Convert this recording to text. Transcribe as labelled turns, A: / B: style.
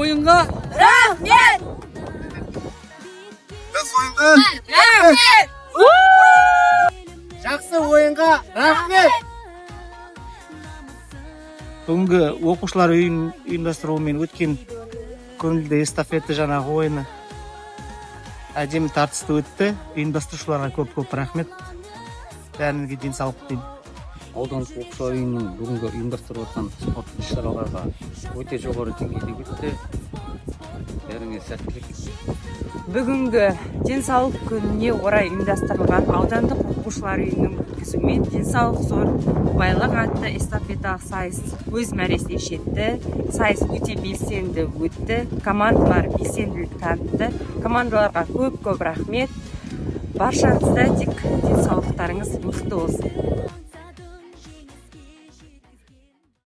A: ойынға
B: рахмет!
C: Жақсы ойынға рахмет!
D: Бүгінгі оқушылар ұйымдастыруымен өткен көңілді эстафета жаңағы ойыны әдемі тартысты өтті. Ұйымдастырушыларға көп рахмет. Бәріңізге денсаулық тілеймін.
E: Аудандық оқушылар үйінің бүгінгі ұйымдастырып отқан спорттық іс-шараларға өте жоғары деңгейде өтті. Бәріңе сәттілік.
F: Бүгінгі денсаулық күніне орай ұйымдастырылған аудандық оқушылар үйінің өткізуімен денсаулық зор байлық атты эстафеталық сайыс өз мәресіне жетті. Сайыс өте белсенді өтті. Командалар белсенділік танытты. Командаларға көп рахмет. Баршаңызда тек денсаулықтарыңыз мықты болсын.